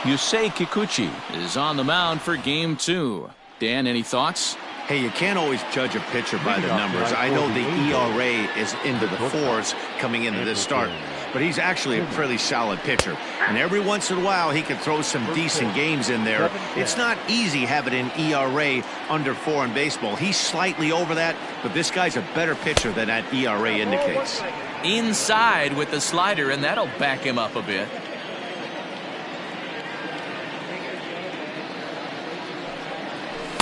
Yusei Kikuchi is on the mound for game 2. Dan, any thoughts? Hey, you can't always judge a pitcher by the numbers. I know the ERA is into the 4s coming into this start, but he's actually a pretty solid pitcher. And every once in a while, he can throw some decent games in there. It's not easy having an ERA under 4 in baseball. He's slightly over that, but this guy's a better pitcher than that ERA indicates. Inside with the slider, and that'll back him up a bit.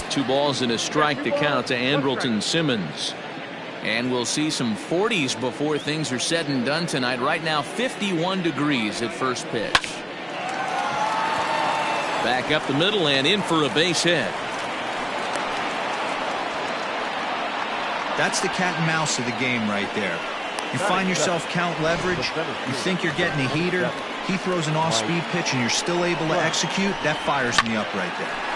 Two balls and a strike to count to Andrelton Simmons. And we'll see some 40s before things are said and done tonight. Right now, 51 degrees at first pitch. Back up the middle and in for a base hit. That's the cat and mouse of the game right there. You find yourself count leverage, you think you're getting a heater, he throws an off-speed pitch and you're still able to execute. That fires me up right there.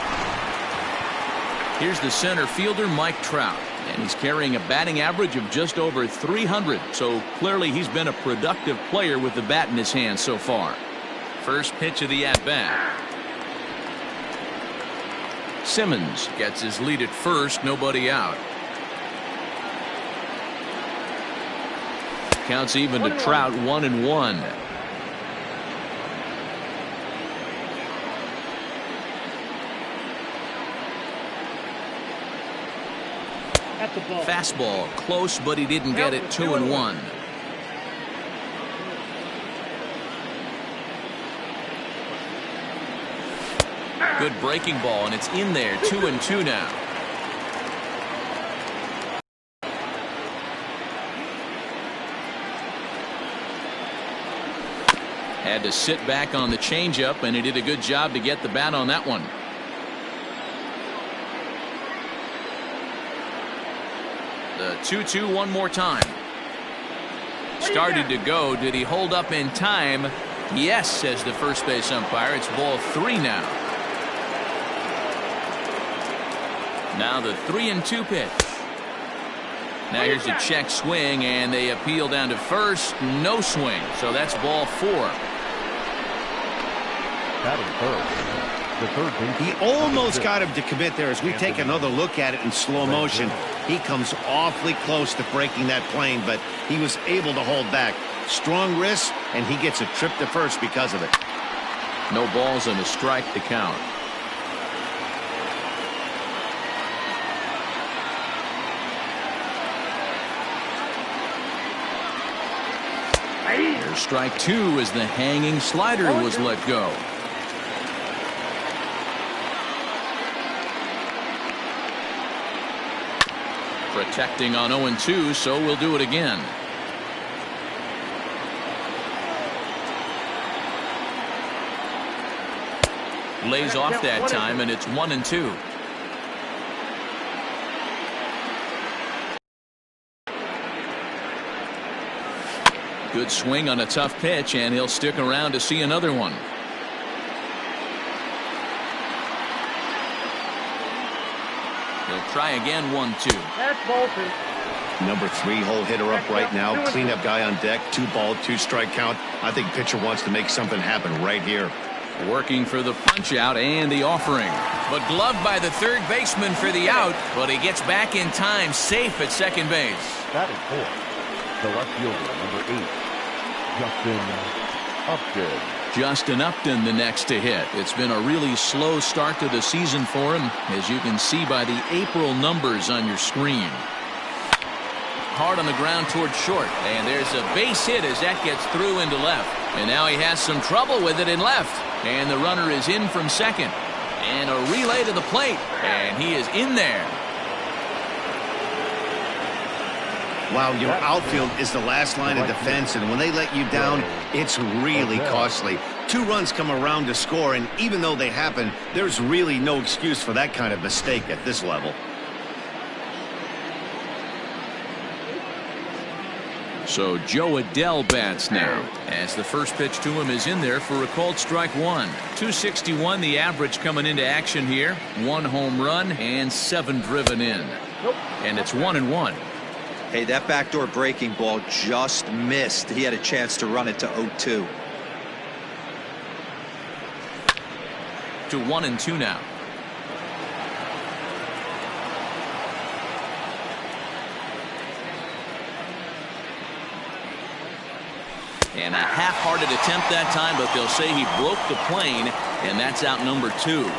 Here's the center fielder, Mike Trout, and he's carrying a batting average of just over 300, so clearly he's been a productive player with the bat in his hand so far. First pitch of the at-bat. Simmons gets his lead at first, nobody out. Counts even to Trout, 1-1. Fastball close, but he didn't get it. 2-1. Good breaking ball, and it's in there. 2-2 now. Had to sit back on the changeup, and he did a good job to get the bat on that one. The 2-2 one more time. Started to go. Did he hold up in time? Yes, says the first base umpire. It's ball 3 now. Now the 3-2 pitch. Now here's a check swing, and they appeal down to first. No swing, so that's ball 4. He almost got him to commit there. As we take another look at it in slow motion, he comes awfully close to breaking that plane, but he was able to hold back. Strong wrist, and he gets a trip to first because of it. No balls and a strike to count. Here's strike 2 as the hanging slider was let go. Protecting on 0-2, so we'll do it again. Lays off that time, and it's 1-2. Good swing on a tough pitch, and he'll stick around to see another one. He'll try again. 1-2. Number 3 hole hitter up right now. Cleanup guy on deck. 2 ball, 2 strike count. I think pitcher wants to make something happen right here. Working for the punch out and the offering, but gloved by the third baseman for the out, but he gets back in time, safe at second base. Batting fourth, the left fielder, number 8, Justin Upton. Justin Upton the next to hit. It's been a really slow start to the season for him, as you can see by the April numbers on your screen. Hard on the ground towards short, and there's a base hit as that gets through into left, and now he has some trouble with it in left, and the runner is in from second, and a relay to the plate, and he is in there. Wow, your outfield is the last line of defense, and when they let you down, it's really costly. 2 runs come around to score, and even though they happen, there's really no excuse for that kind of mistake at this level. So Joe Adell bats now, as the first pitch to him is in there for a called strike 1. 261 the average coming into action here. 1 home run and 7 driven in. And it's 1-1. Hey, that backdoor breaking ball just missed. He had a chance to run it to 0-2. to 1-2 now. And a half-hearted attempt that time, but they'll say he broke the plane, and that's out number 2.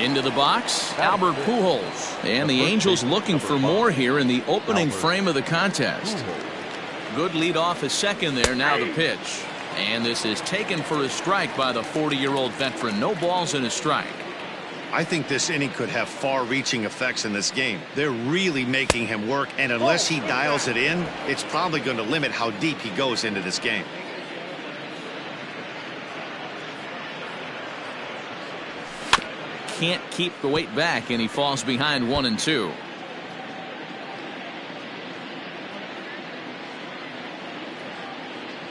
Into the box, Albert Pujols. And the Angels looking for more here in the opening frame of the contest. Good lead off at second there. Now the pitch. And this is taken for a strike by the 40-year-old veteran. No balls and a strike. I think this inning could have far-reaching effects in this game. They're really making him work, and unless he dials it in, it's probably going to limit how deep he goes into this game. Can't keep the weight back, and he falls behind 1-2.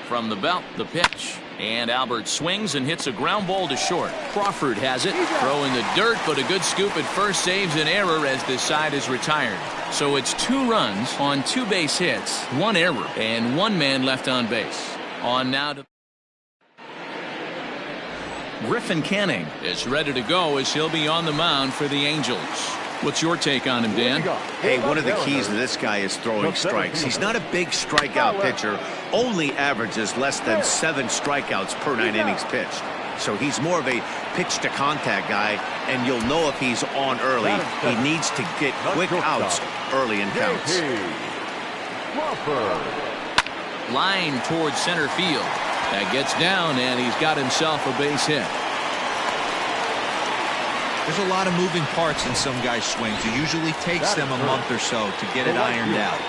From the belt, the pitch. And Albert swings and hits a ground ball to short. Crawford has it. Throw in the dirt, but a good scoop at first saves an error as this side is retired. So it's 2 runs on 2 base hits, 1 error, and 1 man left on base. On now to Griffin Canning is ready to go as he'll be on the mound for the Angels. What's your take on him, Dan? Hey, one of the keys to this guy is throwing strikes. He's not a big strikeout pitcher, only averages less than 7 strikeouts per 9 innings pitched. So he's more of a pitch-to-contact guy, and you'll know if he's on early. He needs to get quick outs early in counts. Line towards center field. That gets down, and he's got himself a base hit. There's a lot of moving parts in some guys' swings. It usually takes them a month or so to get it ironed out.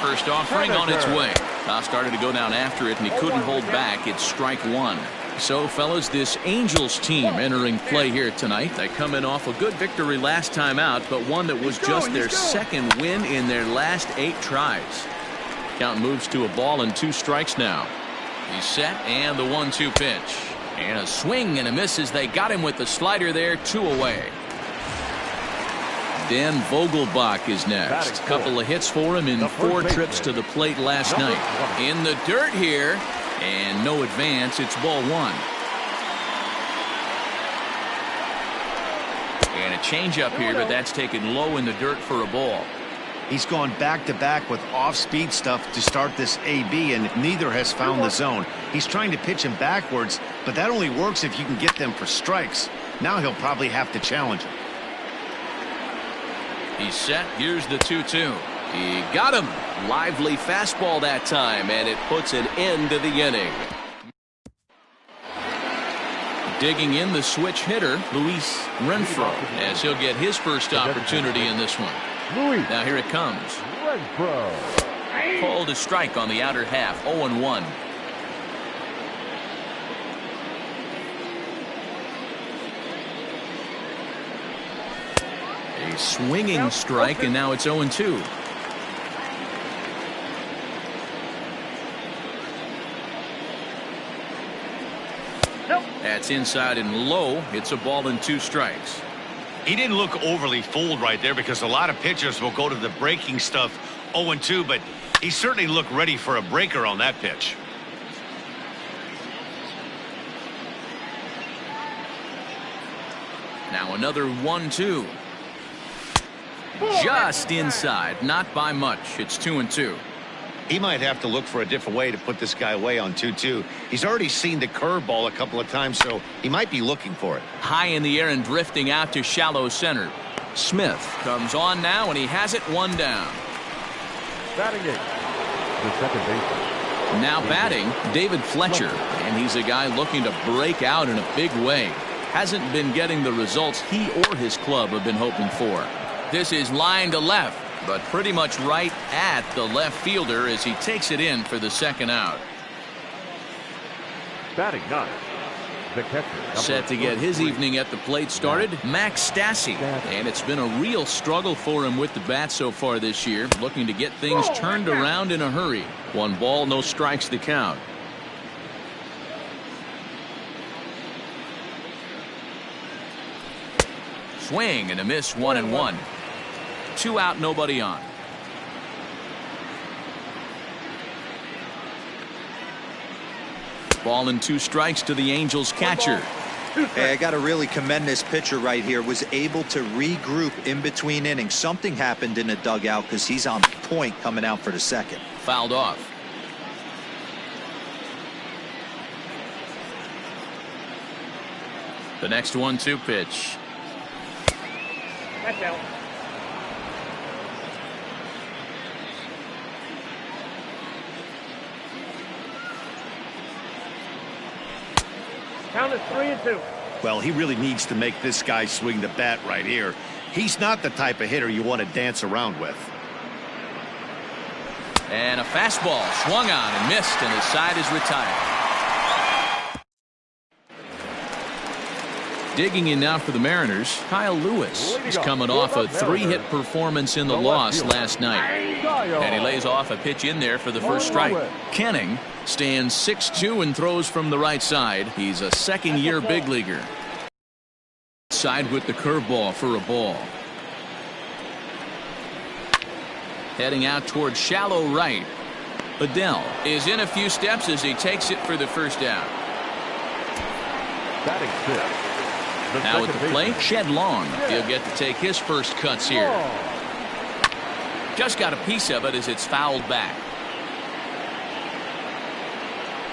First offering on its way. Now started to go down after it, and he couldn't hold back. It's strike 1. So, fellas, this Angels team entering play here tonight. They come in off a good victory last time out, but one that was just their second win in their last 8 tries. Count moves to a ball and 2 strikes now. He's set, and the 1-2 pitch. And a swing and a miss as they got him with the slider there, 2 away. Dan Vogelbach is next. Couple of hits for him in 4 trips to the plate last night. In the dirt here, and no advance. It's ball 1. And a changeup here, but that's taken low in the dirt for a ball. He's gone back-to-back with off-speed stuff to start this AB, and neither has found the zone. He's trying to pitch him backwards, but that only works if you can get them for strikes. Now he'll probably have to challenge him. He's set. Here's the 2-2. He got him. Lively fastball that time, and it puts an end to the inning. Digging in the switch hitter, Luis Renfroe, as he'll get his first opportunity in this one. Now here it comes. Called a strike on the outer half. 0-1. A swinging strike, and now it's 0-2. That's inside and low. It's a ball and 2 strikes. He didn't look overly fooled right there, because a lot of pitchers will go to the breaking stuff 0-2, but he certainly looked ready for a breaker on that pitch. Now another 1-2. Just inside, not by much. It's 2-2. He might have to look for a different way to put this guy away on 2-2. He's already seen the curveball a couple of times, so he might be looking for it. High in the air and drifting out to shallow center. Smith comes on now, and he has it 1 down. Batting it, the second baseman. Now batting, David Fletcher, and he's a guy looking to break out in a big way. Hasn't been getting the results he or his club have been hoping for. This is line to left, but pretty much right at the left fielder as he takes it in for the second out. Batting 9, the catcher. Set to get his evening at the plate started, Max Stassi. And it's been a real struggle for him with the bat so far this year, looking to get things turned around in a hurry. 1 ball, no strikes to count. Swing and a miss, 1-1. 2 out, nobody on. Ball and 2 strikes to the Angels catcher. Hey, I got to really commend this pitcher right here. Was able to regroup in between innings. Something happened in the dugout because he's on point coming out for the second. Fouled off. The next 1-2 pitch. That's out. Count is 3-2. Well, he really needs to make this guy swing the bat right here. He's not the type of hitter you want to dance around with. And a fastball swung on and missed, and his side is retired. Digging in now for the Mariners, Kyle Lewis is coming off a 3-hit performance in the loss last night. And he lays off a pitch in there for the first strike. Kenning stands 6'2" and throws from the right side. He's a second-year big leaguer. Side with the curveball for a ball. Heading out towards shallow right. Adele is in a few steps as he takes it for the first out. Batting fifth. Now at the plate, Shed Long. He'll get to take his first cuts here. Just got a piece of it as it's fouled back.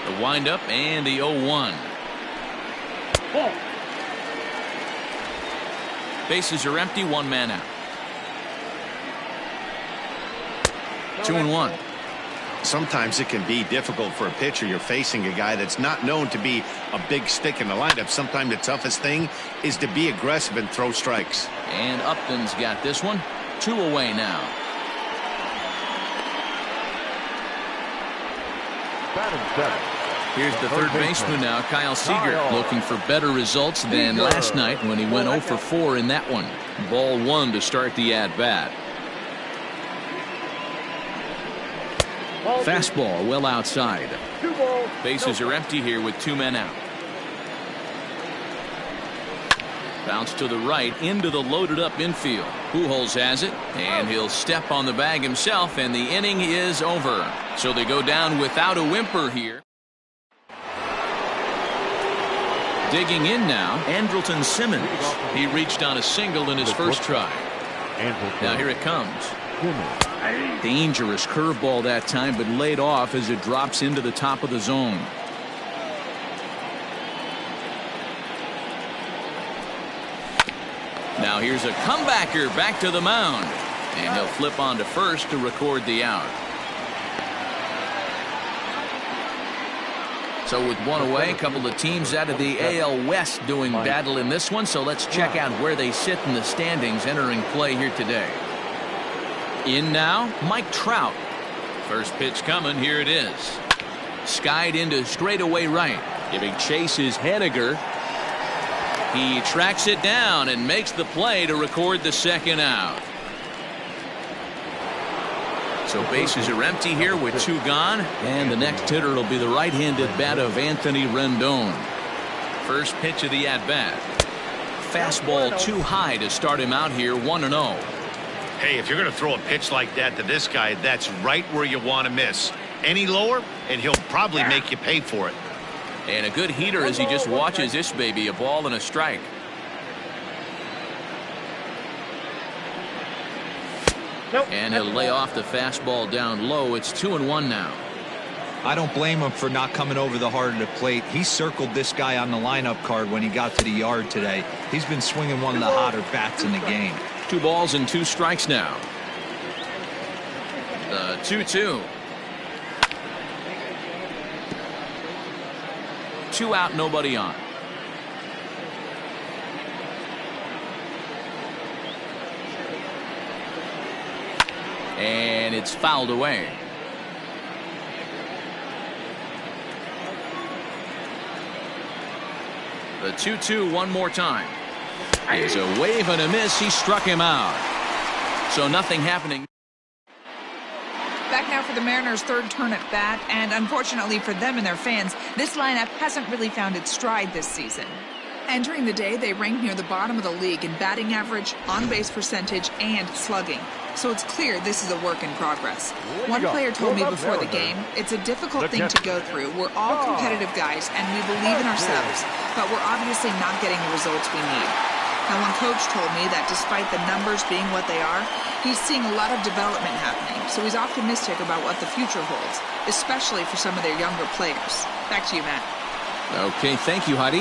The windup and the 0-1. Bases are empty, 1 man out. 2-1. Sometimes it can be difficult for a pitcher. You're facing a guy that's not known to be a big stick in the lineup. Sometimes the toughest thing is to be aggressive and throw strikes. And Upton's got this one. 2 away now. Batting seventh. Here's the third baseman now, Kyle Seager, looking for better results than last night when he went 0 for 4 in that one. Ball 1 to start the at-bat. Fastball well outside. Bases are empty here with 2 men out. Bounce to the right into the loaded up infield. Pujols has it, and he'll step on the bag himself, and the inning is over. So they go down without a whimper here. Digging in now, Andrelton Simmons. He reached on a single in his first try. Now here it comes. Dangerous curveball that time, but laid off as it drops into the top of the zone. Now here's a comebacker back to the mound, and he'll flip on to first to record the out. So with 1 away, a couple of teams out of the AL West doing battle in this one. So let's check out where they sit in the standings entering play here today. In now, Mike Trout. First pitch coming. Here it is. Skied into straightaway right. Giving chase is Hediger. He tracks it down and makes the play to record the second out. So bases are empty here with 2 gone, and the next hitter will be the right-handed bat of Anthony Rendon. First pitch of the at-bat. Fastball too high to start him out here, 1-0. Hey, if you're going to throw a pitch like that to this guy, that's right where you want to miss. Any lower, and he'll probably make you pay for it. And a good heater as he just watches this baby, a ball and a strike. And he'll lay off the fastball down low. It's 2-1 now. I don't blame him for not coming over the heart of the plate. He circled this guy on the lineup card when he got to the yard today. He's been swinging one of the hotter bats in the game. 2 balls and 2 strikes now. The 2-2. 2 out, nobody on. And it's fouled away. The 2-2 one more time. It's a wave and a miss. He struck him out. So nothing happening. Back now for the Mariners' third turn at bat, and unfortunately for them and their fans, this lineup hasn't really found its stride this season. Entering the day, they ranked near the bottom of the league in batting average, on-base percentage, and slugging. so it's clear this is a work in progress. One player told me before the game, it's a difficult thing to go through. We're all competitive guys, and we believe in ourselves, but we're obviously not getting the results we need. Now, one coach told me that despite the numbers being what they are, he's seeing a lot of development happening, so he's optimistic about what the future holds, especially for some of their younger players. Back to you, Matt. Okay, thank you, Heidi.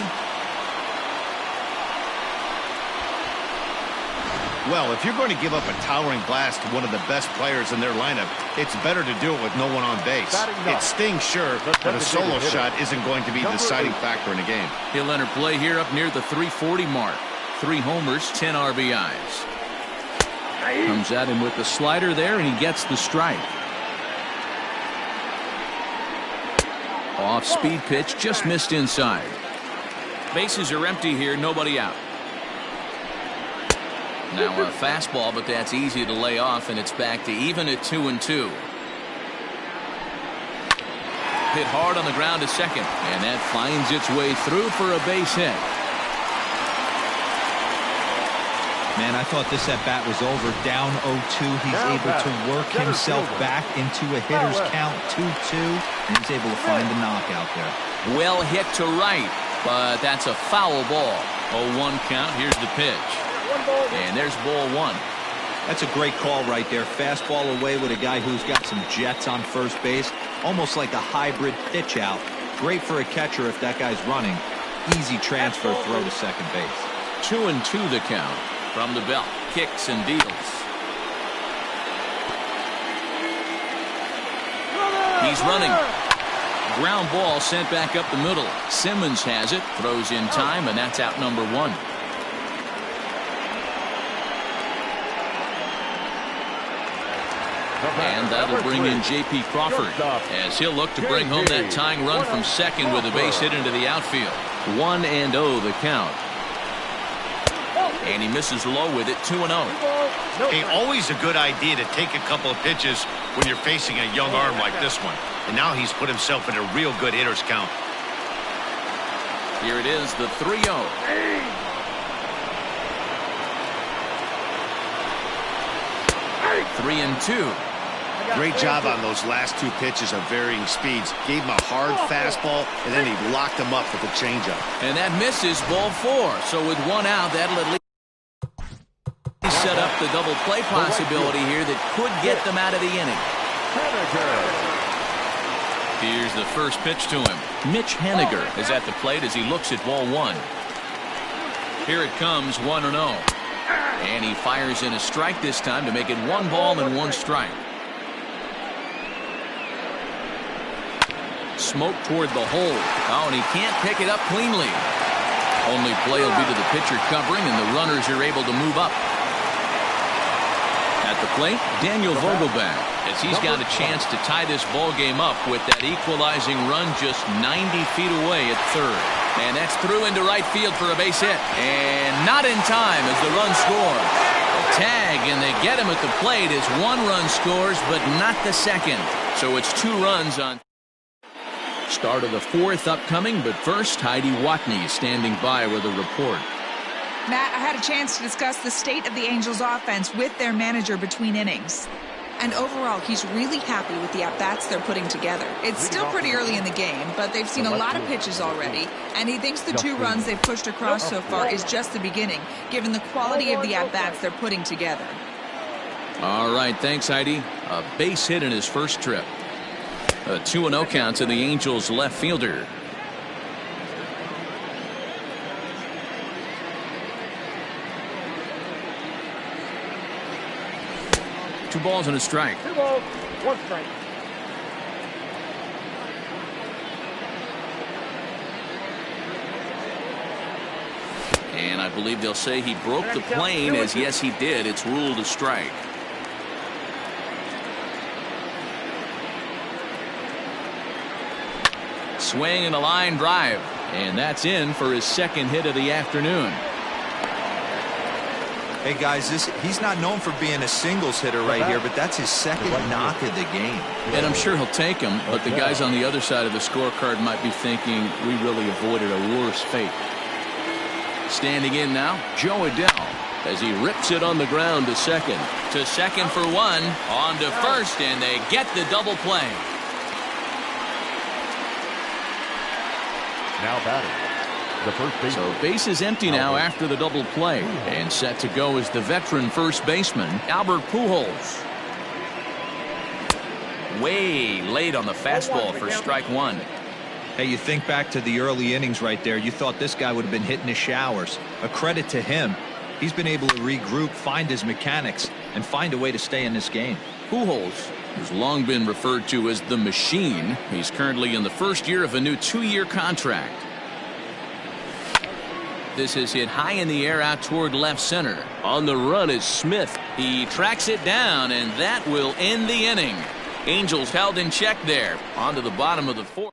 Well, if you're going to give up a towering blast to one of the best players in their lineup, it's better to do it with no one on base. It stings, sure, but a solo shot isn't going to be the deciding factor in a game. He'll enter play here up near the 340 mark. 3 homers, 10 RBIs. Comes at him with the slider there, and he gets the strike. Off-speed pitch, just missed inside. Bases are empty here, nobody out. Now a fastball, but that's easy to lay off, and it's back to even at 2-2. Hit hard on the ground to second, and that finds its way through for a base hit. Man, I thought this at-bat was over. Down 0-2. He's able to work himself back into a hitter's count 2-2, and he's able to find the knockout there. Well hit to right, but that's a foul ball. 0-1 count. Here's the pitch. And there's ball 1. That's a great call right there. Fastball away with a guy who's got some jets on first base. Almost like a hybrid pitch out. Great for a catcher if that guy's running. Easy transfer throw to second base. 2-2 the count. From the belt, kicks and deals. He's running. Ground ball sent back up the middle. Simmons has it, throws in time, and that's out number 1. And that'll bring in J.P. Crawford as he'll look to bring home that tying run from second with a base hit into the outfield. 1-0 the count. And he misses low with it, 2-0. Hey, always a good idea to take a couple of pitches when you're facing a young arm like this one. And now he's put himself in a real good hitter's count. Here it is, the 3-0. Three and 2. Great job on those last 2 pitches of varying speeds. Gave him a hard fastball, and then he locked him up with a changeup. And that misses, ball 4. So with 1 out, that'll at least set up the double play possibility here that could get them out of the inning. Here's the first pitch to him. Mitch Haniger is at the plate as he looks at ball 1. Here it comes, 1-0. And he fires in a strike this time to make it 1 ball and 1 strike. Smoke toward the hole. Oh, and he can't pick it up cleanly. Only play will be to the pitcher covering, and the runners are able to move up. At the plate, Daniel Vogelbach, as he's got a chance to tie this ball game up with that equalizing run just 90 feet away at third. And that's through into right field for a base hit. And not in time as the run scores. A tag, and they get him at the plate as 1 run scores, but not the second. So it's 2 runs on. Start of the 4th upcoming, but first, Heidi Watney standing by with a report. Matt, I had a chance to discuss the state of the Angels offense with their manager between innings. And overall, he's really happy with the at-bats they're putting together. It's still pretty early in the game, but they've seen a lot of pitches already, and he thinks the 2 runs they've pushed across so far is just the beginning, given the quality of the at-bats they're putting together. All right, thanks, Heidi. A base hit in his first trip. A 2-0 count to the Angels left fielder. Two balls and a strike. 2 balls, 1 strike. And I believe they'll say he broke the plane, as yes he did. It's ruled a strike. Swing and a line drive, and that's in for his 2nd hit of the afternoon. Hey guys, he's not known for being a singles hitter right here, but that's his 2nd knock of the game. And I'm sure he'll take him, but the guys on the other side of the scorecard might be thinking we really avoided a worse fate. Standing in now, Joe Adell. as he rips it on the ground to second. To second for one, on to first, and they get the double play. Now batting, the first baseman. So base is empty now after the double play, and set to go is the veteran first baseman, Albert Pujols. Way late on the fastball for strike one. Hey, you think back to the early innings right there. You thought this guy would have been hitting the showers. A credit to him. He's been able to regroup, find his mechanics, and find a way to stay in this game. Pujols has long been referred to as the machine. He's currently in the first year of a new 2-year contract. This is hit high in the air out toward left center. On the run is Smith. He tracks it down, and that will end the inning. Angels held in check there. On to the bottom of the fourth.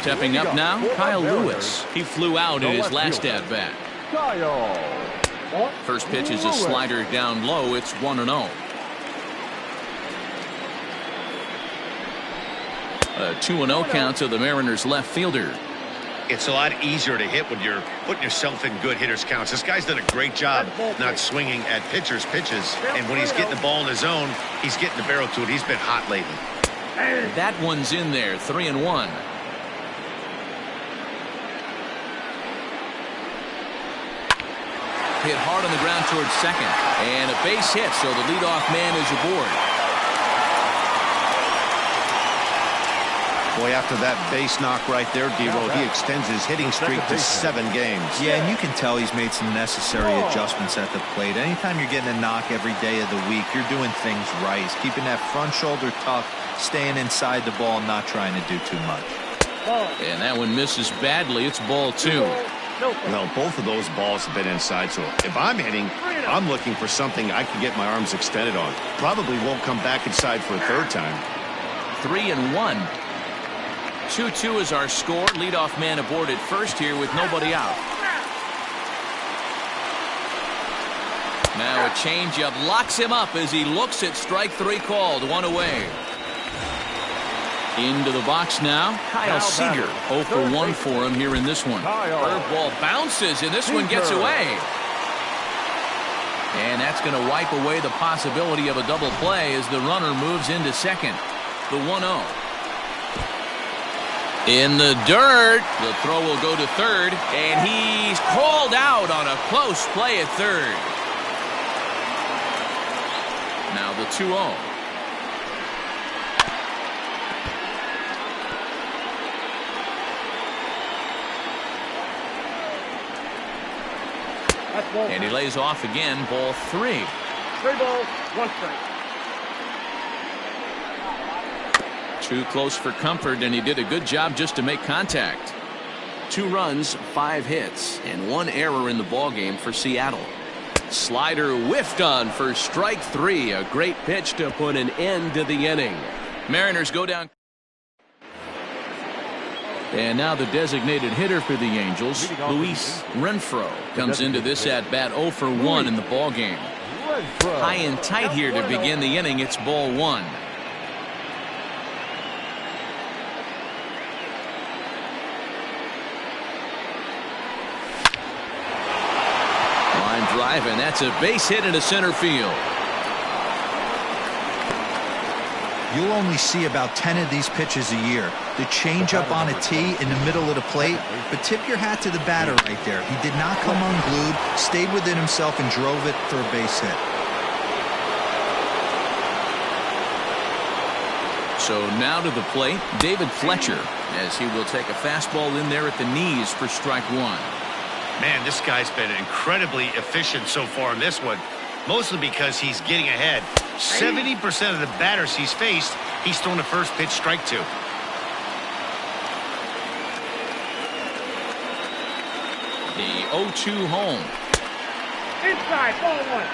Stepping up now, Kyle Lewis. He flew out in his last at-bat. First pitch is a slider down low. It's 1-0. A 2-0 count to the Mariners left fielder. It's a lot easier to hit when you're putting yourself in good hitters counts. This guy's done a great job not swinging at pitchers' pitches. And when he's getting the ball in his zone, he's getting the barrel to it. He's been hot lately. That one's in there, 3-1. Hit hard on the ground towards second. And a base hit, so the leadoff man is aboard. Boy, after that base knock right there, D-Roll, he extends his hitting streak to 7 games. Yeah, and you can tell he's made some necessary adjustments at the plate. Anytime you're getting a knock every day of the week, you're doing things right. He's keeping that front shoulder tucked, staying inside the ball, not trying to do too much. And that one misses badly. It's ball 2. Well, both of those balls have been inside, so if I'm hitting, I'm looking for something I can get my arms extended on. Probably won't come back inside for a third time. 3-1. 2-2 is our score. Leadoff man aboard at first here with nobody out. Now a changeup locks him up as he looks at strike 3 called. 1 away. Into the box now, Kyle Seager. 0 for 1 for him here in this one. Curveball bounces, and this one gets away. And that's going to wipe away the possibility of a double play as the runner moves into second. The 1-0. In the dirt. The throw will go to third, and he's called out on a close play at third. Now the 2-0. And he lays off again, ball 3. 3 balls, 1 strike. Too close for comfort, and he did a good job just to make contact. 2 runs, 5 hits, and 1 error in the ballgame for Seattle. Slider whiffed on for strike 3. A great pitch to put an end to the inning. Mariners go down. And now the designated hitter for the Angels, Luis Renfroe, comes into this at-bat 0 for 1 in the ballgame. High and tight here to begin the inning. It's ball 1. Line drive, and that's a base hit into center field. You'll only see about 10 of these pitches a year. The changeup on a tee in the middle of the plate, but tip your hat to the batter right there. He did not come unglued, stayed within himself, and drove it for a base hit. So now to the plate, David Fletcher, as he will take a fastball in there at the knees for strike 1. Man, this guy's been incredibly efficient so far in this one. mostly because he's getting ahead. 70% of the batters he's faced, he's thrown a first pitch strike to. The 0-2 home. Inside, ball one.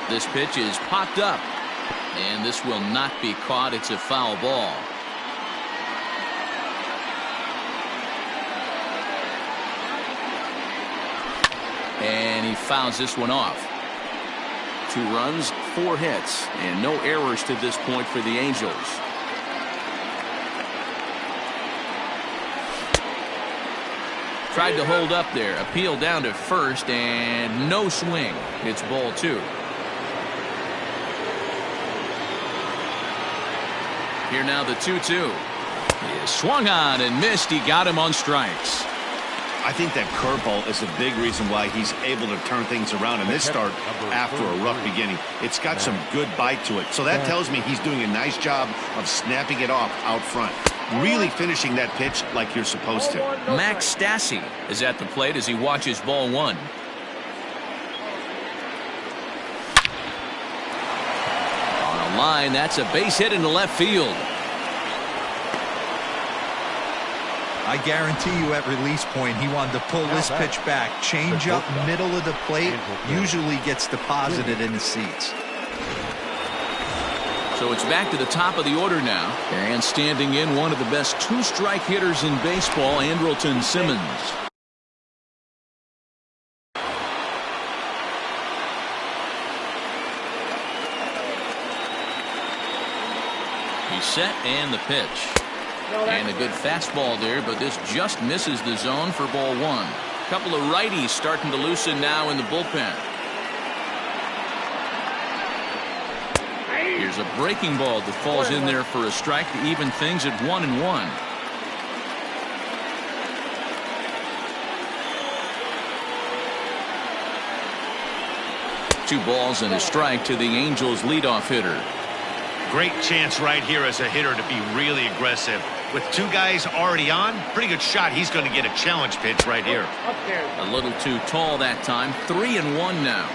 This pitch is popped up, and this will not be caught. It's a foul ball. And he fouls this one off. 2 runs, 4 hits, and no errors to this point for the Angels. Tried to hold up there, appeal down to first, and no swing. It's ball 2. Here now the 2-2. He is swung on and missed. He got him on strikes. I think that curveball is a big reason why he's able to turn things around in this start after a rough beginning. It's got some good bite to it. So that tells me he's doing a nice job of snapping it off out front. Really finishing that pitch like you're supposed to. Max Stassi is at the plate as he watches ball 1. On a line, that's a base hit into left field. I guarantee you at release point he wanted to pull this pitch back. Change up middle of the plate usually gets deposited in the seats. So it's back to the top of the order now. And standing in, one of the best 2-strike hitters in baseball, Andrelton Simmons. He's set and the pitch. And a good fastball there, but this just misses the zone for ball 1. A couple of righties starting to loosen now in the bullpen. Here's a breaking ball that falls in there for a strike to even things at 1-1. Two balls and a strike to the Angels leadoff hitter. Great chance right here as a hitter to be really aggressive. With 2 guys already on, pretty good shot he's going to get a challenge pitch right here. A little too tall that time. 3-1 now.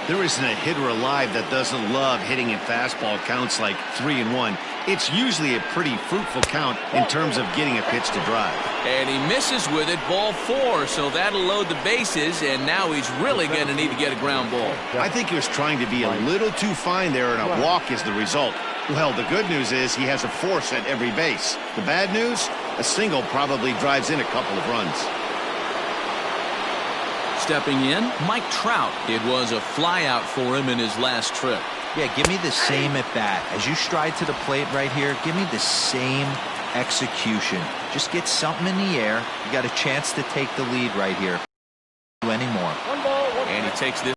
There isn't a hitter alive that doesn't love hitting at fastball counts like 3-1. It's usually a pretty fruitful count in terms of getting a pitch to drive. And he misses with it, ball 4, so that'll load the bases, and now he's really going to need to get a ground ball. I think he was trying to be a little too fine there, and a walk is the result. Well, the good news is he has a force at every base. The bad news, a single probably drives in a couple of runs. Stepping in, Mike Trout. It was a flyout for him in his last trip. Yeah, give me the same at bat. As you stride to the plate right here, give me the same execution. Just get something in the air. You got a chance to take the lead right here. Anymore. And he takes this.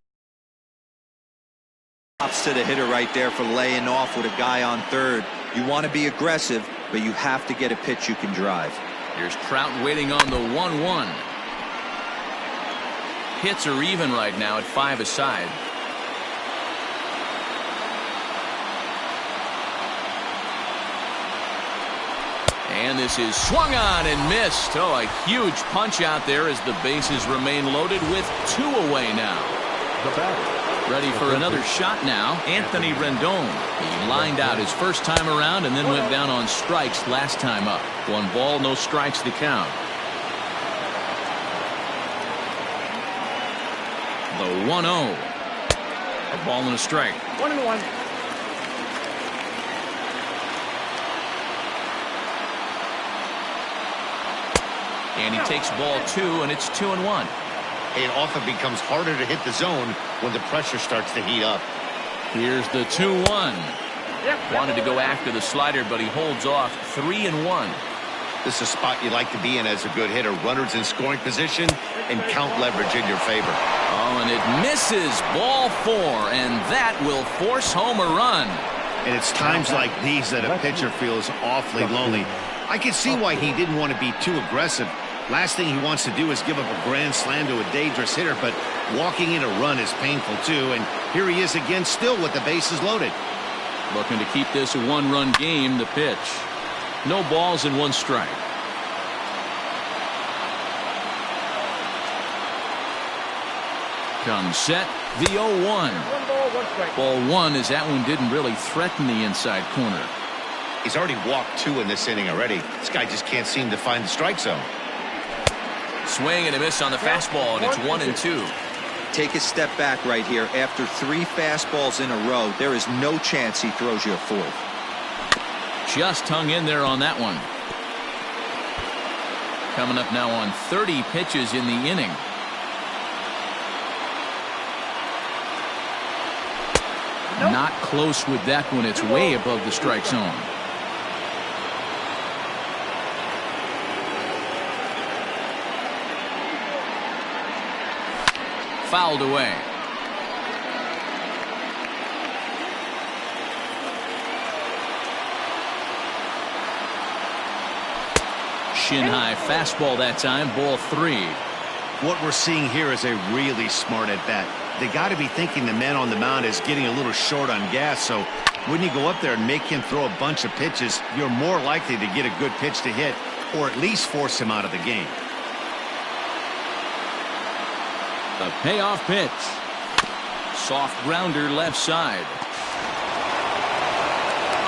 Props to the hitter right there for laying off with a guy on third. You want to be aggressive, but you have to get a pitch you can drive. Here's Trout waiting on the 1-1. Hits are even right now at 5 aside. And this is swung on and missed. Oh, a huge punch out there as the bases remain loaded with 2 away now. Ready for another shot now, Anthony Rendon. He lined out his first time around and then went down on strikes last time up. 1 ball, no strikes to count. The 1-0. A ball and a strike. 1-1. And he takes ball 2, and it's 2-1. It often becomes harder to hit the zone when the pressure starts to heat up. Here's the 2-1. Wanted to go after the slider, but he holds off. 3-1. This is a spot you like to be in as a good hitter. Runners in scoring position and count leverage in your favor. Oh, and it misses. Ball 4, and that will force home a run. And it's times like these that a pitcher feels awfully lonely. I can see why he didn't want to be too aggressive. Last thing he wants to do is give up a grand slam to a dangerous hitter, but walking in a run is painful too, and here he is again still with the bases loaded. Looking to keep this a 1-run game. The pitch. No balls and 1 strike. Comes set. The 0-1. 1 ball, 1 strike. Ball 1 as that one didn't really threaten the inside corner. He's already walked 2 in this inning already. This guy just can't seem to find the strike zone. Swing and a miss on the fastball, and it's 1-2. Take a step back right here. After 3 fastballs in a row, there is no chance he throws you a 4th. Just hung in there on that one. Coming up now on 30 pitches in the inning. Nope. Not close with that one. It's way above the strike zone. Fouled away. Shin high fastball that time. Ball 3. What we're seeing here is a really smart at bat. They got to be thinking the man on the mound is getting a little short on gas, so when you go up there and make him throw a bunch of pitches, you're more likely to get a good pitch to hit or at least force him out of the game. The payoff pitch. Soft grounder left side.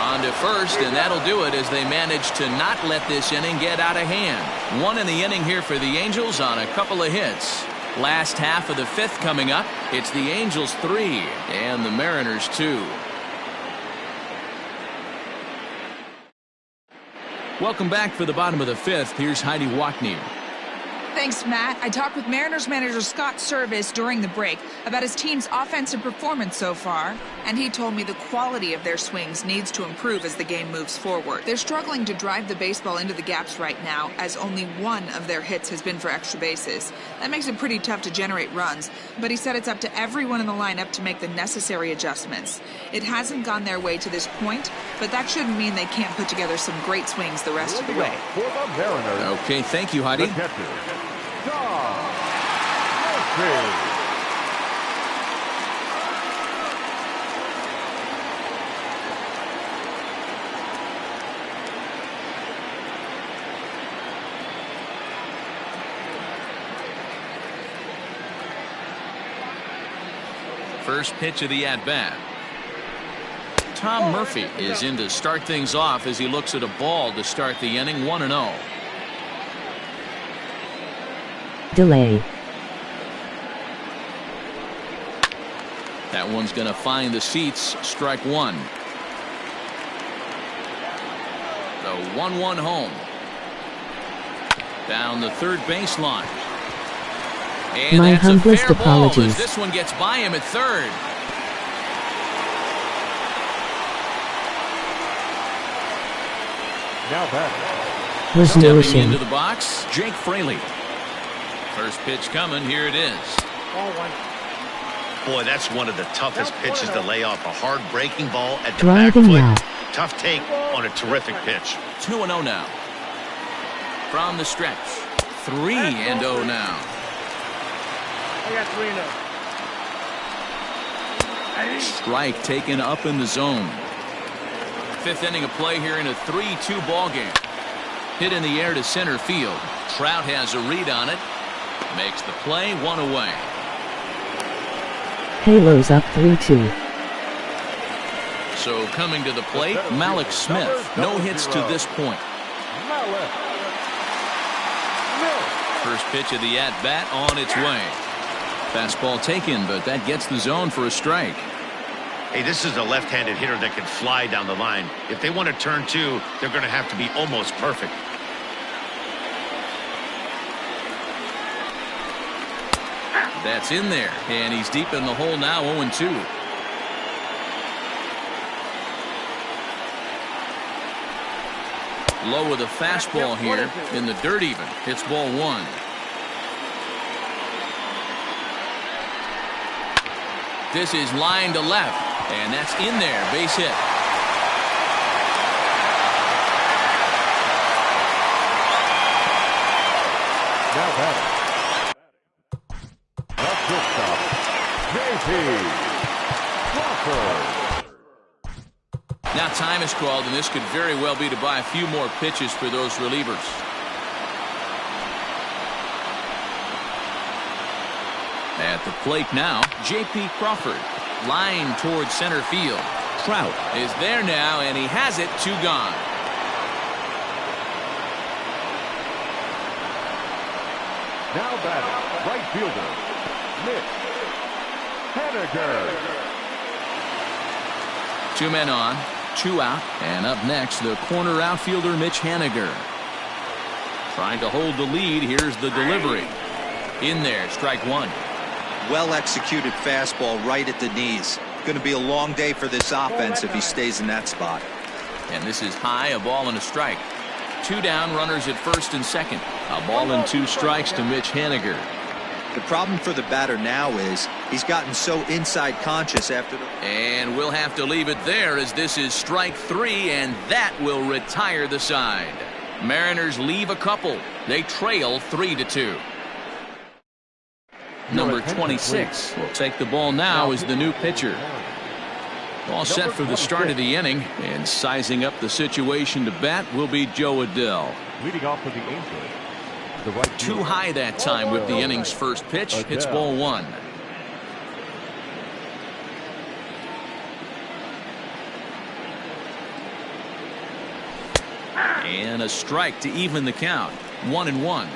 On to first, and that'll do it as they manage to not let this inning get out of hand. 1 in the inning here for the Angels on a couple of hits. Last half of the 5th coming up. It's the Angels 3 and the Mariners 2. Welcome back for the bottom of the 5th. Here's Heidi Watney. Thanks, Matt. I talked with Mariners manager Scott Service during the break about his team's offensive performance so far, and he told me the quality of their swings needs to improve as the game moves forward. They're struggling to drive the baseball into the gaps right now, as only 1 of their hits has been for extra bases. That makes it pretty tough to generate runs, but he said it's up to everyone in the lineup to make the necessary adjustments. It hasn't gone their way to this point, but that shouldn't mean they can't put together some great swings the rest of the way. Okay, thank you, Heidi. First pitch of the at-bat. Tom Murphy is in to start things off as he looks at a ball to start the inning. 1-0. Delay. That one's going to find the seats. Strike 1. The 1-1 home. Down the third baseline. And My that's humblest a fair ball apologies. as this one gets by him at third. Now back. Was Stepping nourishing. into the box, Jake Fraley. First pitch coming. Here it is. Ball 1. Boy, that's one of the toughest pitches to lay off. A hard breaking ball at the Driving back foot. now. Tough take on a terrific pitch. 2-0 now. From the stretch. 3-0 now. I got 3-0. Strike taken up in the zone. 5th inning of play here in a 3-2 ball game. Hit in the air to center field. Trout has a read on it. Makes the play. 1 away. Halos up 3-2. So coming to the plate, Malik Smith. No hits to this point. First pitch of the at-bat on its way. Fastball taken, but that gets the zone for a strike. Hey, this is a left-handed hitter that can fly down the line. If they want to turn 2, they're going to have to be almost perfect. That's in there, and he's deep in the hole now. 0-2. Low with a fastball here in the dirt even. Hits ball 1. This is line to left, and that's in there. Base hit. Now batting. Up shortstop, JT Crawford. Now time is is called, and this could very well be to buy a few more pitches for those relievers. At the plate now, J.P. Crawford. Line towards center field. Trout is there now, and he has it. 2 gone. Now batting, right fielder, Mitch Haniger. 2 men on, 2 out, and up next, the corner outfielder, Mitch Haniger. Trying to hold the lead. Here's the delivery. In there, strike 1. Well executed fastball right at the knees. Going to be a long day for this offense if he stays in that spot. And this is high, a ball and a strike. 2 down, runners at first and second. A ball and 2 strikes to Mitch Haniger. The problem for the batter now is he's gotten so inside conscious after the... And we'll have to leave it there as this is strike 3, and that will retire the side. Mariners leave a couple. They trail 3-2. Number 26 will take the ball now as the new pitcher. All set for the start of the inning, and sizing up the situation to bat will be Joe Adell. Leading off for the Angels, the right Too high that time with the inning's first pitch. It's ball 1. And a strike to even the count. 1-1.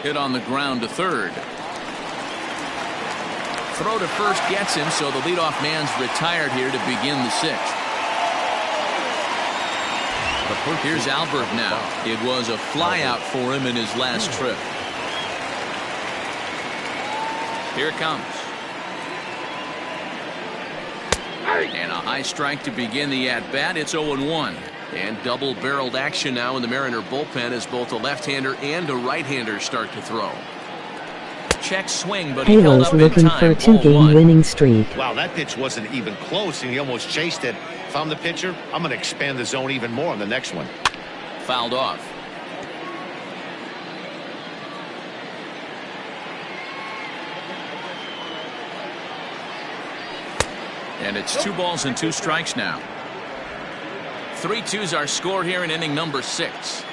Hit on the ground to third. Throw to first gets him, so the leadoff man's retired here to begin the 6th. Here's Albert now. It was a flyout for him in his last trip. Here it comes. And a high strike to begin the at-bat. It's 0-1. And double-barreled action now in the Mariner bullpen as both a left-hander and a right-hander start to throw. Check swing, but he held Halos up in looking time. for a 2-game winning streak. Wow, that pitch wasn't even close, and he almost chased it. If I'm the pitcher, I'm going to expand the zone even more on the next one. Fouled off. And it's 2 balls and 2 strikes now. 3-2's our score here in inning number 6.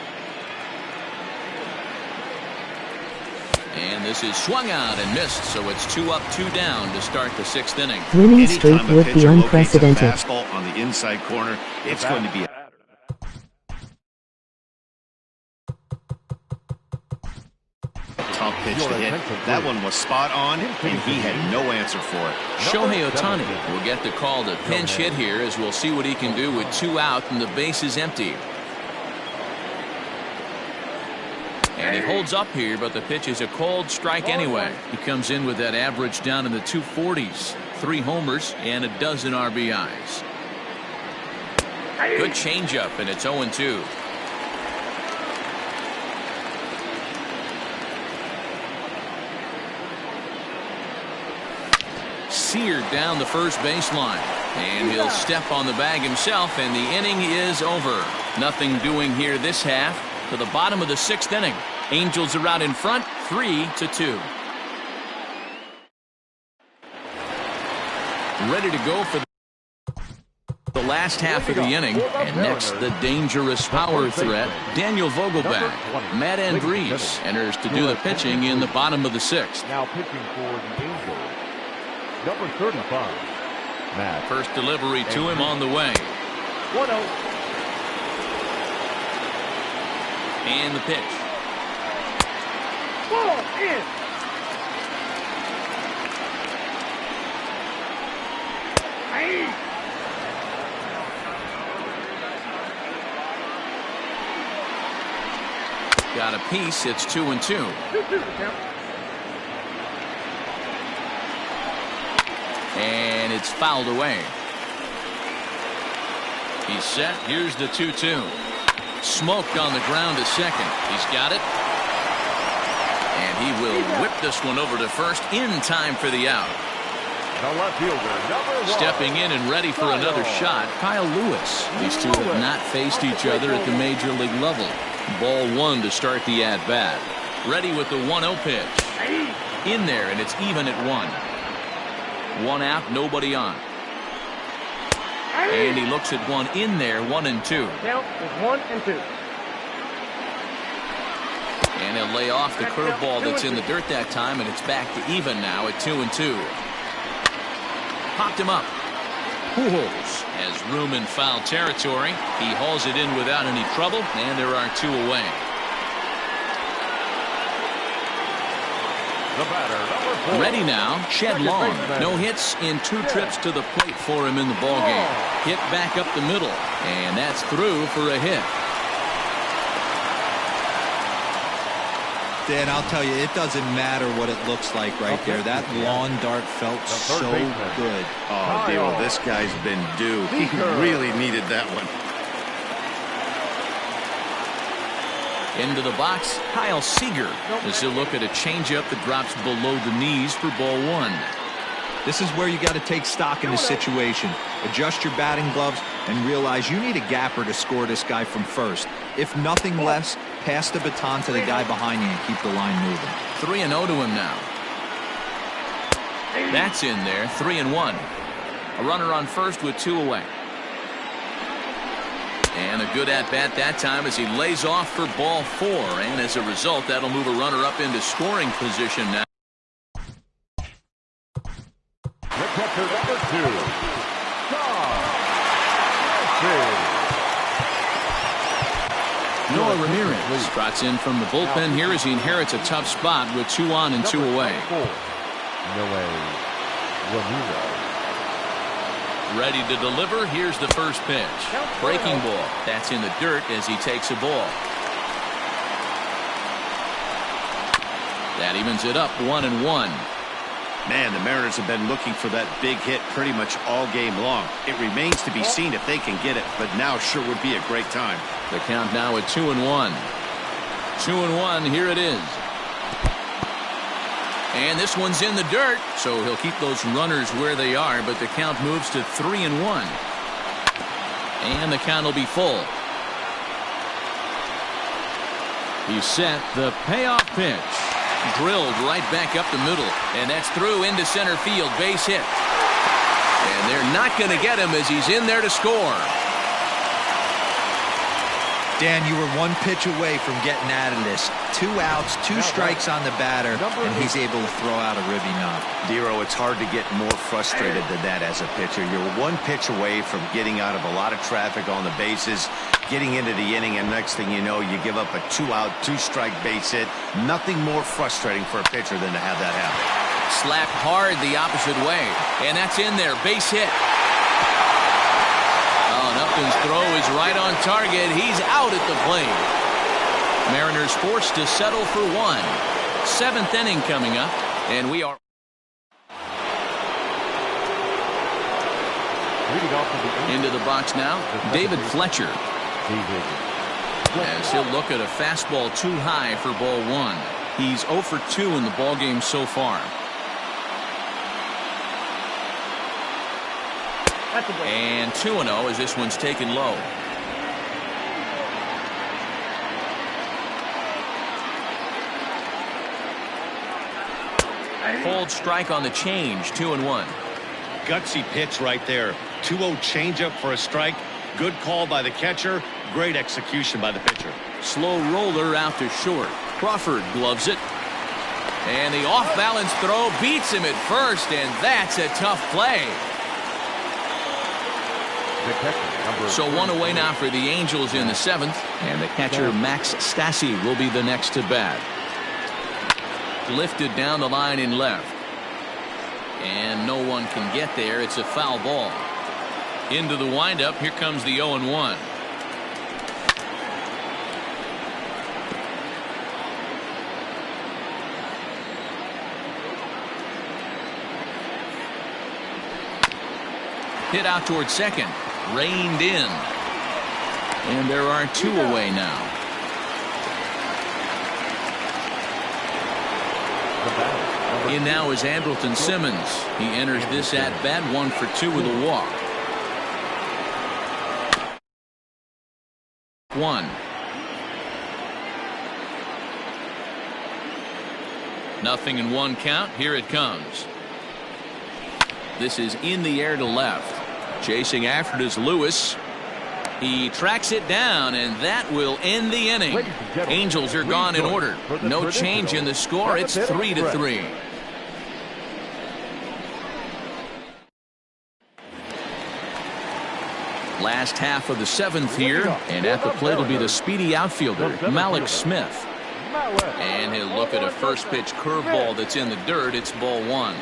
And this is swung out and missed, so it's 2 up, 2 down to start the 6th inning. Winning streak Anytime a would be pitcher locates a unprecedented. fastball on the inside corner, it's going to be a tough pitch to hit. That one was spot on, and he had no answer for it. Shohei Ohtani will get the call to pinch hit here, as we'll see what he can do with 2 out and the base is empty. And he holds up here, but the pitch is a cold strike anyway. He comes in with that average down in the 240s. 3 homers and a dozen RBIs. Good changeup, and it's 0-2. Seared down the first baseline, and he'll step on the bag himself, and the inning is over. Nothing doing here this half. To the bottom of the 6th inning. Angels are out in front, 3-2. Ready to go for the last half of the inning. And next, the dangerous power threat, Daniel Vogelbach. Matt Andriese enters to do the pitching in the bottom of the 6th. Now pitching for the Angels, number 35, Matt. First delivery to him on the way. 1-0. And the pitch. Ball in. Got a piece. It's 2-2. And it's fouled away. He's set. Here's the 2-2. Smoked on the ground to second. He's got it. And he will whip this one over to first in time for the out. The left fielder, number 1. Stepping in and ready for another shot, Kyle Lewis. These two have not faced each other at the major league level. Ball 1 to start the at-bat. Ready with the 1-0 pitch. In there, and it's even at 1. 1 out, nobody on. And he looks at 1 in there, 1-2. Count is 1-2. And he'll lay off the curveball that's in the dirt that time, and it's back to even now at 2-2. Popped him up. Pujols has room in foul territory. He hauls it in without any trouble, and there are 2 away. The batter, number 4. Ready now, Shed Long. No hits in 2 trips to the plate for him in the ballgame. Hit back up the middle, and that's through for a hit. Dan, I'll tell you, it doesn't matter what it looks like right there. That lawn dart felt so good. Oh, Dero, this guy's been due. He really needed that one. Into the box, Kyle Seager as he'll look at a changeup that drops below the knees for ball 1. This is where you got to take stock in the situation. Adjust your batting gloves and realize you need a gapper to score this guy from first. If nothing less, pass the baton to the guy behind you and keep the line moving. 3-0 to him now. That's in there, 3-1. A runner on first with 2 away. And a good at-bat that time as he lays off for ball 4. And as a result, that'll move a runner up into scoring position now. The catcher, number 2. Noah Ramirez trots in from the bullpen here as he inherits a tough spot with 2 on and 2 away. Noah Ramirez. Ready to deliver. Here's the first pitch. Breaking ball. That's in the dirt as he takes a ball. That evens it up 1-1. Man, the Mariners have been looking for that big hit pretty much all game long. It remains to be seen if they can get it, but now sure would be a great time. The count now at 2-1. 2-1, here it is. And this one's in the dirt, so he'll keep those runners where they are, but the count moves to 3-1. And the count will be full. He's set the payoff pitch. Drilled right back up the middle, and that's through into center field, base hit. And they're not going to get him as he's in there to score. Dan, you were 1 pitch away from getting out of this. 2 outs, 2 strikes on the batter, and he's able to throw out a ribby knock. Dero, it's hard to get more frustrated than that as a pitcher. You're 1 pitch away from getting out of a lot of traffic on the bases, getting into the inning, and next thing you know, you give up a 2-out, 2-strike base hit. Nothing more frustrating for a pitcher than to have that happen. Slapped hard the opposite way, and that's in there, base hit. Oh, and Upton's throw is right on target. He's out at the plate. Mariners forced to settle for 1. 7th inning coming up, and we are into the box now. David Fletcher as he'll look at a fastball too high for ball 1. He's 0 for 2 in the ballgame so far. And 2-0 as this one's taken low. Hold strike on the change, 2-1. Gutsy pitch right there. 2-0 changeup for a strike. Good call by the catcher. Great execution by the pitcher. Slow roller out to short. Crawford gloves it. And the off-balance throw beats him at first, and that's a tough play. So 1 away now for the Angels in the 7th, and the catcher Max Stassi will be the next to bat. Lifted down the line in left, and no one can get there. It's a foul ball. Into the windup. Here comes the 0-1. Hit out towards second. Reined in. And there are 2 away now. In now is Andrelton Simmons. He enters this at bat 1 for 2 with a walk. 1. 0-1 count. Here it comes. This is in the air to left. Chasing after it is Lewis. He tracks it down, and that will end the inning. Angels are gone in order. No change in the score. It's 3-3. Last half of the 7th here, and at the plate will be the speedy outfielder, Malik Smith. And he'll look at a first pitch curveball that's in the dirt. It's ball 1.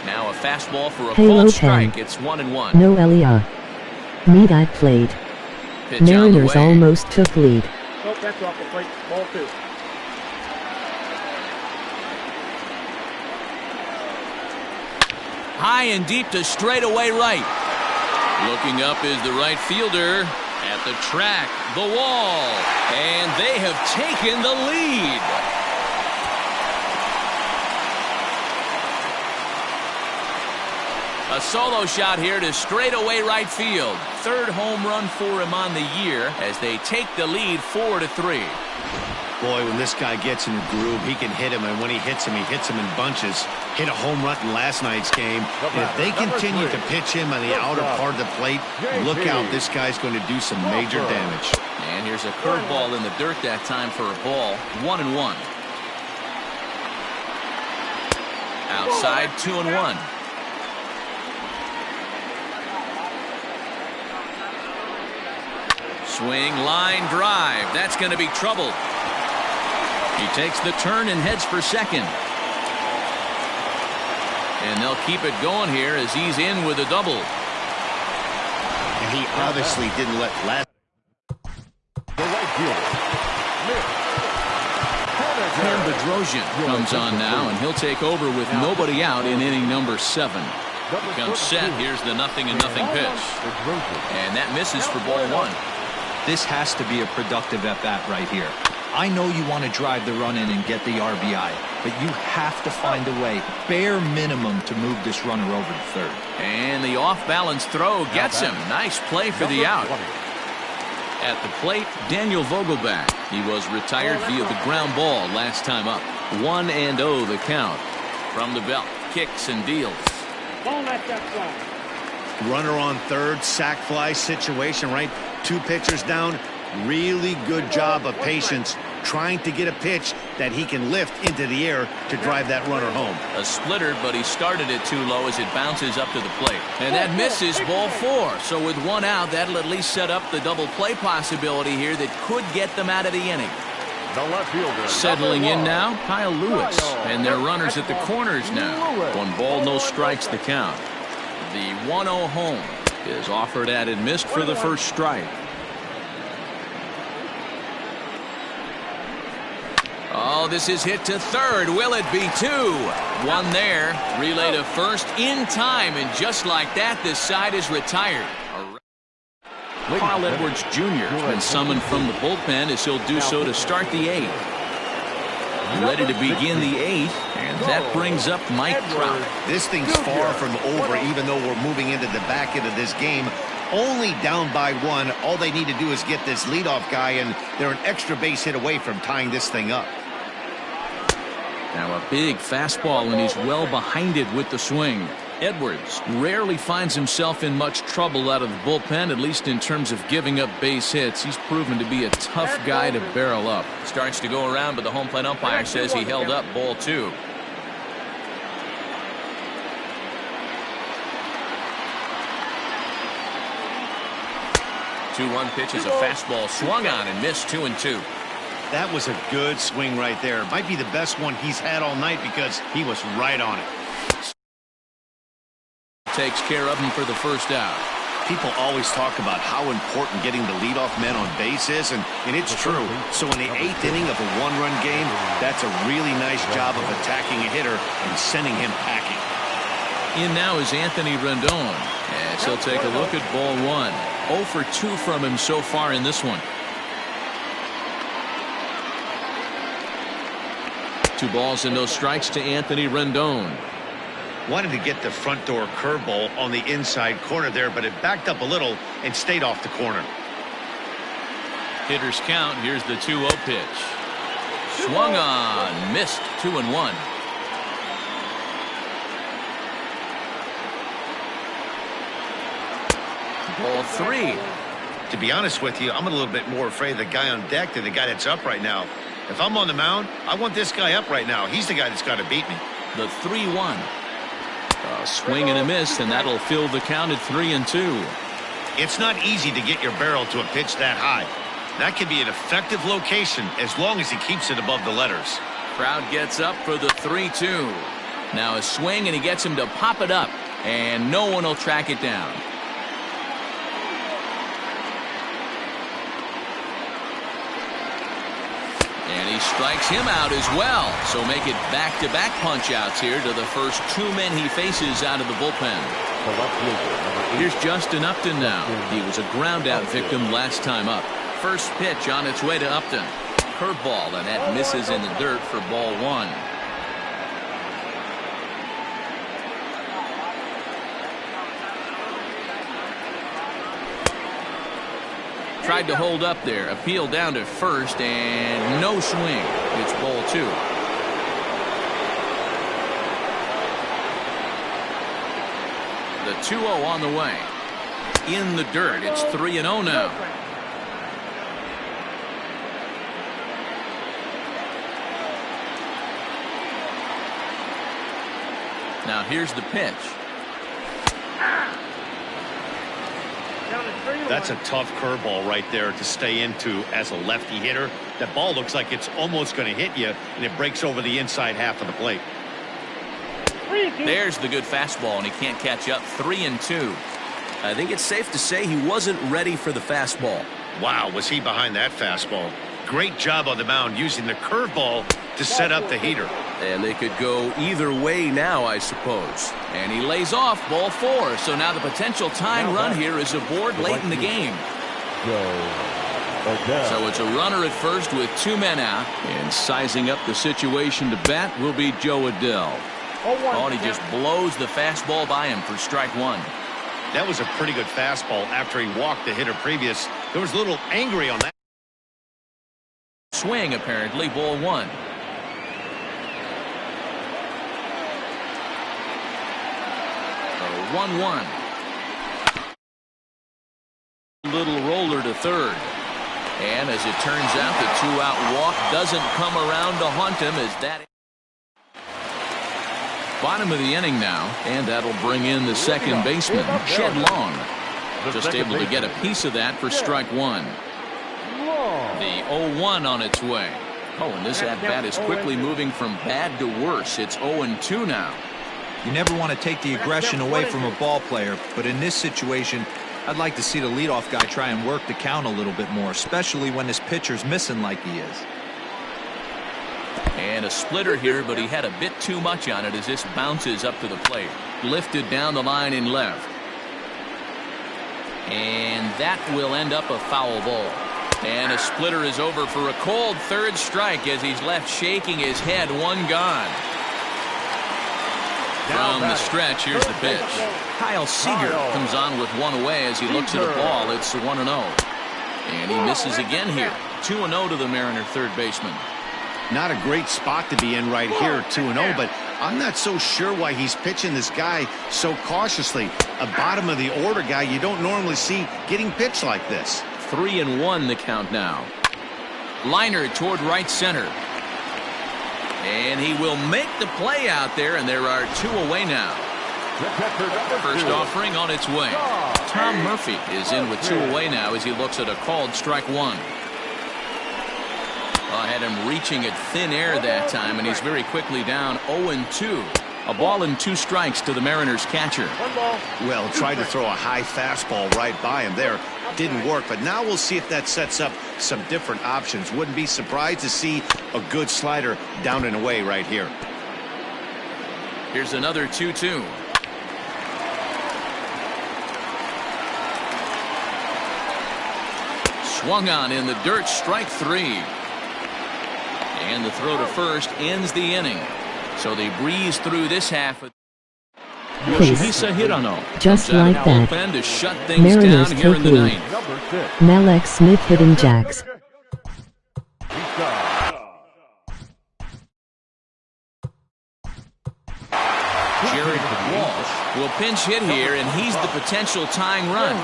Now a fastball for a called strike. It's 1-1. No Elia. Meet at plate. Pitch Mariners almost took lead. Oh, that's off the plate. Ball 2. High and deep to straightaway right. Looking up is the right fielder. At the track, the wall. And they have taken the lead. A solo shot here to straightaway right field. 3rd home run for him on the year as they take the lead 4-3. Boy, when this guy gets in a groove, he can hit him, and when he hits him in bunches. Hit a home run in last night's game. And if they continue to pitch him on the outer part of the plate, look out, this guy's going to do some major damage. And here's a curveball in the dirt that time for a ball. 1-1. Outside, 2-1. Swing, line drive. That's going to be trouble. He takes the turn and heads for second. And they'll keep it going here as he's in with a double. And he obviously didn't let last. Cam Bedrosian comes on now, and he'll take over with nobody out in inning number 7. He comes set. Here's the 0-0 pitch. And that misses for ball 1. This has to be a productive at-bat right here. I know you want to drive the run in and get the RBI, but you have to find a way, bare minimum, to move this runner over to third. And the off-balance throw gets him. Nice play for the out. At the plate, Daniel Vogelback. He was retired via the ground ball last time up. 1-0 the count. From the belt, kicks and deals. Don't let that fly. Runner on third, sac fly situation, right? 2 pitchers down. Really good job of patience trying to get a pitch that he can lift into the air to drive that runner home. A splitter, but he started it too low as it bounces up to the plate. And that misses, ball 4. So with 1 out, that'll at least set up the double play possibility here that could get them out of the inning. The left fielder. Settling in now, Kyle Lewis. And their runners at the corners now. 1 ball, no strikes the count. The 1-0 home is offered at and missed for the first strike. Oh, this is hit to third. Will it be 2? 1 there. Relay to first in time, and just like that, this side is retired. Carl Edwards Jr. has been summoned from the bullpen as he'll do so to start the 8th. Ready to begin the 8th, and that brings up Mike Trout. This thing's far from over, even though we're moving into the back end of this game. Only down by 1. All they need to do is get this leadoff guy, and they're an extra base hit away from tying this thing up. Now a big fastball, and he's well behind it with the swing. Edwards rarely finds himself in much trouble out of the bullpen, at least in terms of giving up base hits. He's proven to be a tough guy to barrel up. Starts to go around, but the home plate umpire says he held up ball 2. 2-1 pitch is a fastball swung on and missed. 2-2. That was a good swing right there. Might be the best one he's had all night because he was right on it. Takes care of him for the first out. People always talk about how important getting the leadoff man on base is, and it's true. So in the 8th inning of a 1-run game, that's a really nice job of attacking a hitter and sending him packing. In now is Anthony Rendon, as he'll take a look at ball 1. 0 for 2 from him so far in this one. 2 balls and no strikes to Anthony Rendon. Wanted to get the front door curveball on the inside corner there, but it backed up a little and stayed off the corner. Hitters count. Here's the 2-0 pitch. Swung on, missed, 2-1. Ball 3. To be honest with you, I'm a little bit more afraid of the guy on deck than the guy that's up right now. If I'm on the mound, I want this guy up right now. He's the guy that's got to beat me. The 3-1. A swing and a miss, and that'll fill the count at 3-2. It's not easy to get your barrel to a pitch that high. That can be an effective location as long as he keeps it above the letters. Crowd gets up for the 3-2. Now a swing, and he gets him to pop it up, and no one will track it down. And he strikes him out as well. So make it back-to-back punch-outs here to the first 2 men he faces out of the bullpen. Here's Justin Upton now. He was a ground-out victim last time up. First pitch on its way to Upton. Curveball, and that misses in the dirt for ball 1. Tried to hold up there. Appeal down to first, and no swing. It's ball 2. The 2-0 on the way. In the dirt. It's 3-0 now. Now here's the pitch. That's a tough curveball right there to stay into as a lefty hitter. That ball looks like it's almost going to hit you, and it breaks over the inside half of the plate. There's the good fastball, and he can't catch up. 3-2. I think it's safe to say he wasn't ready for the fastball. Wow, was he behind that fastball. Great job on the mound using the curveball to set up the heater. And they could go either way now, I suppose. And he lays off ball 4. So now the potential tying run here is aboard late in the game. So it's a runner at first with 2 men out. And sizing up the situation to bat will be Joe Adell. Oh, and he just blows the fastball by him for strike 1. That was a pretty good fastball after he walked the hitter previous. There was a little angry on that. Swing, apparently, ball 1. So 1-1. Little roller to third. And as it turns out, the 2-out walk doesn't come around to haunt him as that. Bottom of the inning now, and that'll bring in the second baseman, Shed Long. Just able to get a piece of that for strike 1. The 0-1 on its way. Oh, and this at-bat is quickly moving from bad to worse. It's 0-2 now. You never want to take the aggression away from a ball player, but in this situation, I'd like to see the leadoff guy try and work the count a little bit more, especially when his pitcher's missing like he is. And a splitter here, but he had a bit too much on it as this bounces up to the plate. Lifted down the line in left. And that will end up a foul ball. And a splitter is over for a cold third strike as he's left shaking his head. 1 gone. From the stretch, here's the pitch. Kyle Seager comes on with 1 away as he looks at a ball. It's 1-0. And he misses again here. 2-0 to the Mariner third baseman. Not a great spot to be in right here, 2-0, but I'm not so sure why he's pitching this guy so cautiously. A bottom of the order guy you don't normally see getting pitched like this. 3-1 the count now. Liner toward right center. And he will make the play out there, and there are 2 away now. First offering on its way. Tom Murphy is in with 2 away now as he looks at a called strike 1. I had him reaching at thin air that time, and he's very quickly down 0-2. A ball and 2 strikes to the Mariners catcher. Well, tried to throw a high fastball right by him there. Didn't work, but now we'll see if that sets up some different options. Wouldn't be surprised to see a good slider down and away right here. Here's another 2-2. Swung on in the dirt, strike 3. And the throw to first ends the inning. So they breeze through this half. Yoshihisa Hirano just like that. To shut things Mariners down here take in the lead. 9th. Malek Smith hitting jacks. Jared Walsh will pinch hit here, and he's the potential tying run.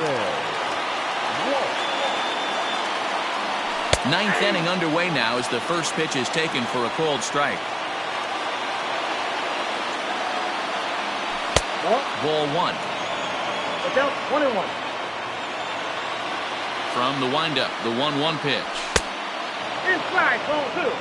Ninth inning underway now as the first pitch is taken for a called strike. Ball one. Without 21. From the windup, the 1-1 pitch. Inside, ball two.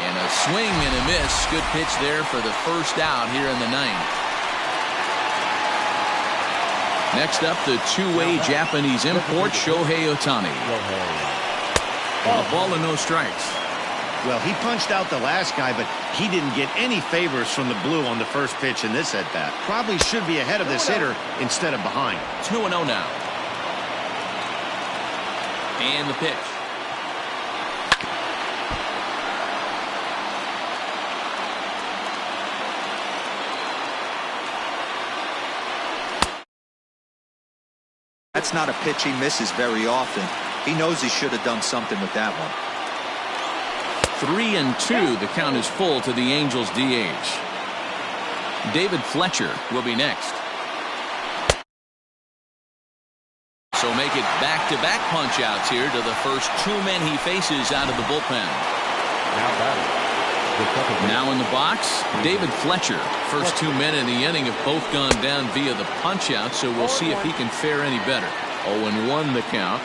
And a swing and a miss. Good pitch there for the first out here in the ninth. Next up, the two-way Japanese import, Shohei Ohtani. A ball and no strikes. Well, he punched out the last guy, but he didn't get any favors from the blue on the first pitch in this at-bat. Probably should be ahead of this hitter instead of behind. 2-0 now. And the pitch. That's not a pitch he misses very often. He knows he should have done something with that one. 3-2. The count is full to the Angels DH. David Fletcher will be next. So make it back-to-back punch-outs here to the first two men he faces out of the bullpen. Now in the box, David Fletcher. First two men in the inning have both gone down via the punch-out, so we'll see if he can fare any better. 0-1 the count.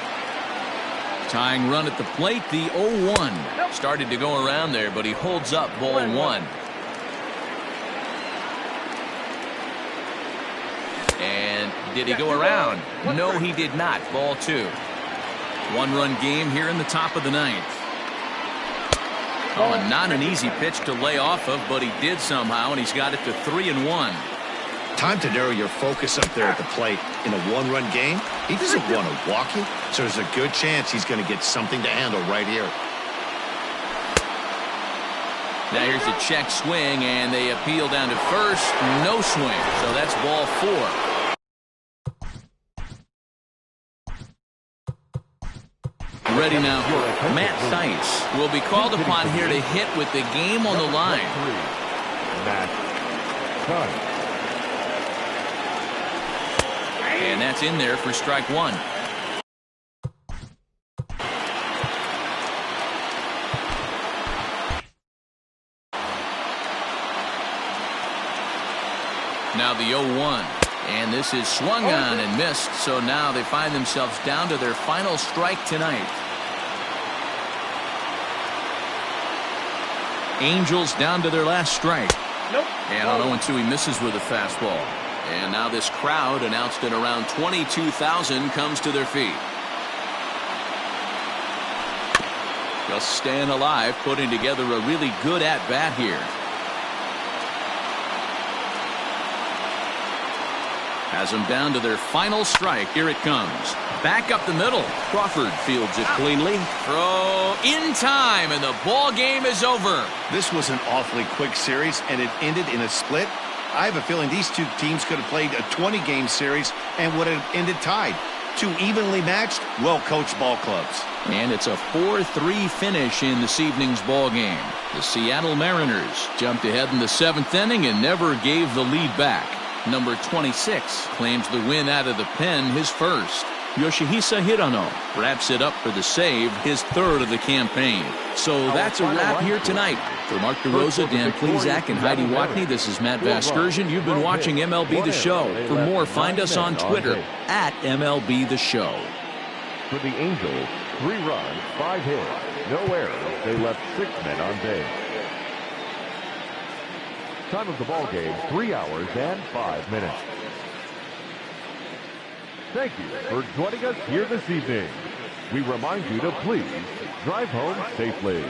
Tying run at the plate, the 0-1. Started to go around there, but he holds up ball one. And did he go around? No, he did not. Ball two. One-run game here in the top of the ninth. Oh, and not an easy pitch to lay off of, but he did somehow, and he's got it to 3-1. Time to narrow your focus up there at the plate. In a one-run game, he doesn't want to walk you, so there's a good chance he's going to get something to handle right here. Now here's a check swing, and they appeal down to first. No swing, so that's ball four. Ready now for Matt Theis will be called upon here to hit with the game on the line. And that's in there for strike one. Now the 0-1. And this is swung on and missed, so now they find themselves down to their final strike tonight. Angels down to their last strike. And on 0-2 he misses with a fastball. And now this crowd, announced at around 22,000, comes to their feet. Just staying alive, putting together a really good at-bat here. Has them down to their final strike. Here it comes. Back up the middle. Crawford fields it cleanly. Throw in time, and the ball game is over. This was an awfully quick series, and it ended in a split. I have a feeling these two teams could have played a 20-game series and would have ended tied. Two evenly matched, well-coached ball clubs. And it's a 4-3 finish in this evening's ball game. The Seattle Mariners jumped ahead in the 7th inning and never gave the lead back. Number 26 claims the win out of the pen, his first. Yoshihisa Hirano wraps it up for the save, his third of the campaign. So that's a wrap here tonight. For Mark DeRosa, Dan Plezak, and Heidi Watney, this is Matt Vasgersian. You've been watching MLB The Show. For more, find us on Twitter at MLB The Show. For the Angels, 3 runs, 5 hits, no errors. They left 6 men on base. Time of the ball game, 3 hours and 5 minutes. Thank you for joining us here this evening. We remind you to please drive home safely.